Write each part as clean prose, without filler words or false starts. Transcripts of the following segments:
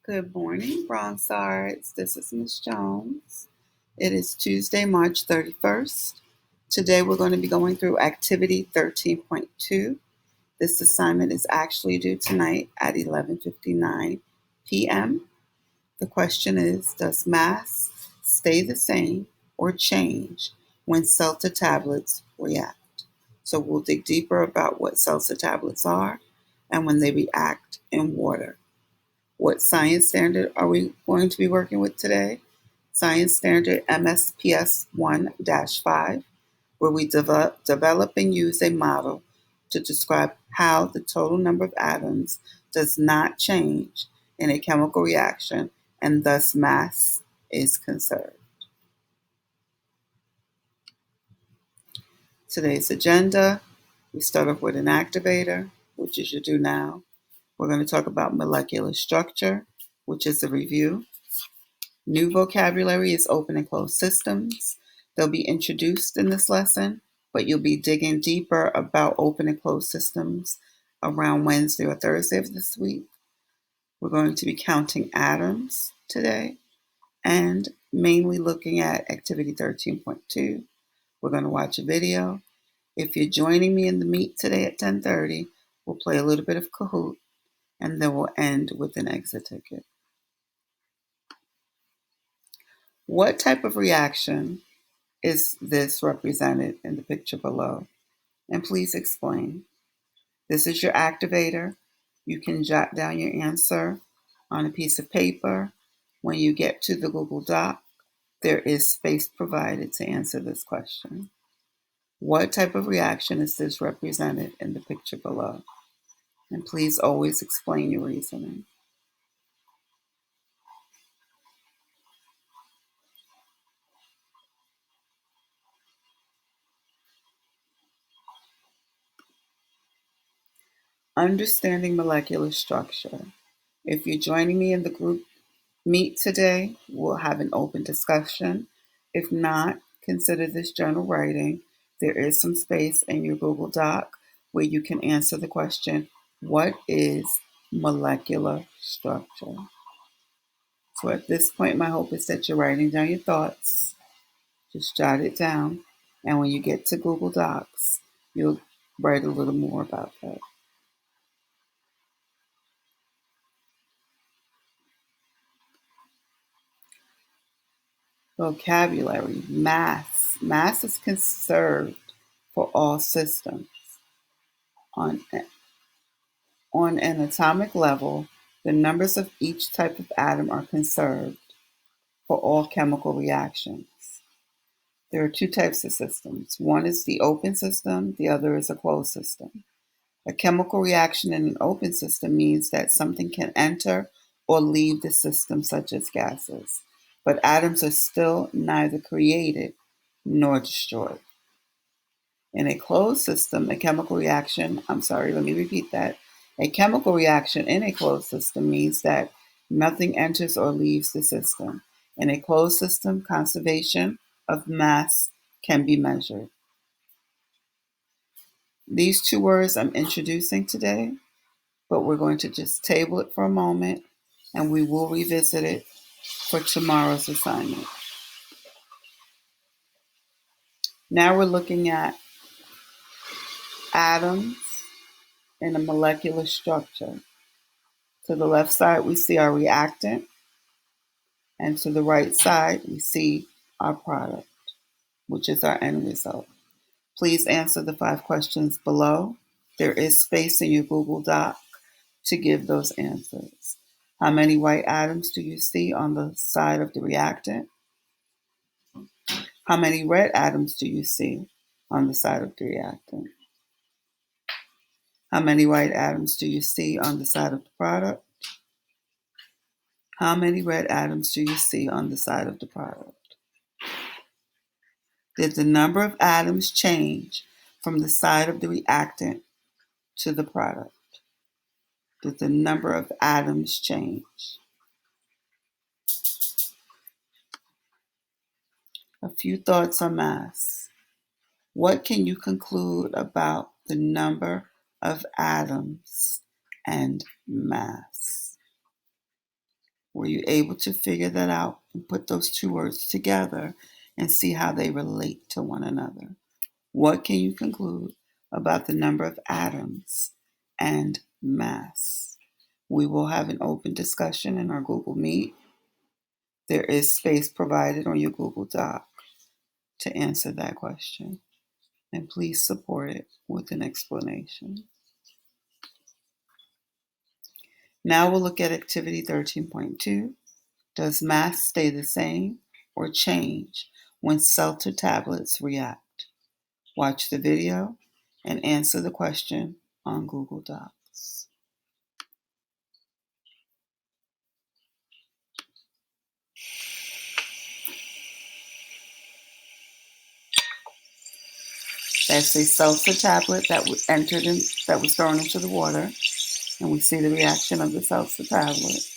Good morning, Bronzards. This is Miss Jones. It is Tuesday, March 31st. Today we're going to be going through Activity 13.2. This assignment is actually due tonight at 11:59 p.m. The question is, does mass stay the same or change when Seltzer tablets react? So we'll dig deeper about what Seltzer tablets are and when they react in water. What science standard are we going to be working with today? Science Standard MSPS 1-5, where we develop and use a model to describe how the total number of atoms does not change in a chemical reaction and thus mass is conserved. Today's agenda, we start off with an activator, which you should do now. We're going to talk about molecular structure, which is a review. New vocabulary is open and closed systems. They'll be introduced in this lesson, but you'll be digging deeper about open and closed systems around Wednesday or Thursday of this week. We're going to be counting atoms today and mainly looking at Activity 13.2. We're going to watch a video. If you're joining me in the meet today at 10:30, we'll play a little bit of Kahoot, and then we'll end with an exit ticket. What type of reaction is this represented in the picture below? And please explain. This is your activator. You can jot down your answer on a piece of paper. When you get to the Google Doc, there is space provided to answer this question. What type of reaction is this represented in the picture below? And please always explain your reasoning. Understanding molecular structure. If you're joining me in the group meet today, we'll have an open discussion. If not, consider this journal writing. There is some space in your Google Doc where you can answer the question, what is molecular structure? So at this point, my hope is that you're writing down your thoughts. Just jot it down. And when you get to Google Docs, you'll write a little more about that. Vocabulary, mass. Mass is conserved for all systems. On an atomic level, the numbers of each type of atom are conserved for all chemical reactions. There are two types of systems. One is the open system, the other is a closed system. A chemical reaction in an open system means that something can enter or leave the system, such as gases, but atoms are still neither created nor destroyed. In a closed system, a chemical reaction, a chemical reaction in a closed system means that nothing enters or leaves the system. In a closed system, conservation of mass can be measured. These two words I'm introducing today, but we're going to just table it for a moment and we will revisit it for tomorrow's assignment. Now we're looking at atoms in a molecular structure. To the left side, we see our reactant, and to the right side, we see our product, which is our end result. Please answer the 5 questions below. There is space in your Google Doc to give those answers. How many white atoms do you see on the side of the reactant? How many red atoms do you see on the side of the reactant? How many white atoms do you see on the side of the product? How many red atoms do you see on the side of the product? Did the number of atoms change from the side of the reactant to the product? Did the number of atoms change? A few thoughts on mass. What can you conclude about the number of atoms and mass? Were you able to figure that out and put those two words together and see how they relate to one another? What can you conclude about the number of atoms and mass? We will have an open discussion in our Google Meet. There is space provided on your Google Doc to answer that question, and please support it with an explanation. Now we'll look at activity 13.2. Does mass stay the same or change when Seltzer tablets react? Watch the video and answer the question on Google Docs. That's a Seltzer tablet that was thrown into the water, and we see the reaction of the Seltzer tablet.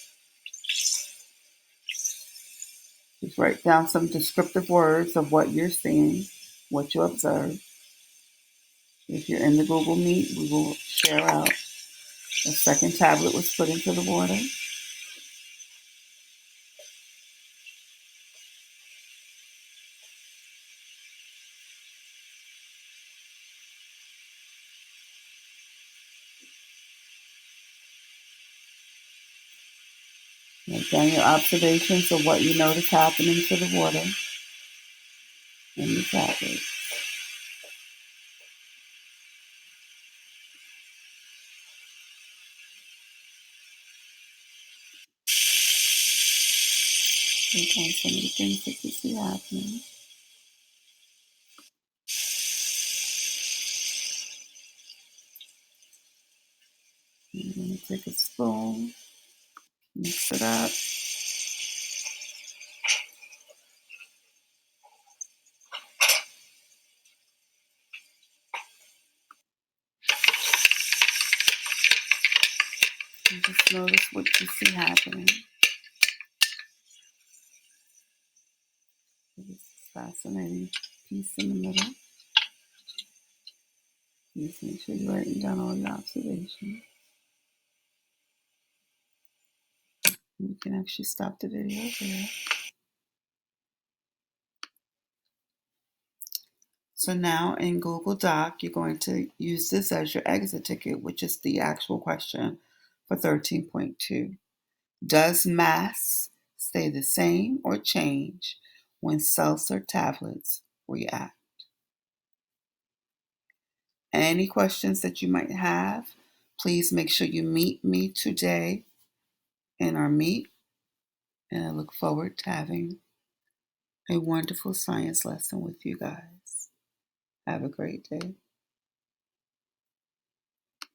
Just write down some descriptive words of what you're seeing, what you observe. If you're in the Google Meet, we will share out. A second tablet was put into the water. Write down your observations of what you notice happening to the water in the tablet. Write down some of the things that you see happening. You're going to take a spoon, mix it up. And just notice what you see happening. This is fascinating piece in the middle. Just make sure you're writing down all your observations. You can actually stop the video there. So now in Google Doc, you're going to use this as your exit ticket, which is the actual question for 13.2. Does mass stay the same or change when Seltzer tablets react? Any questions that you might have, please make sure you meet me today in our meet. And I look forward to having a wonderful science lesson with you guys. Have a great day.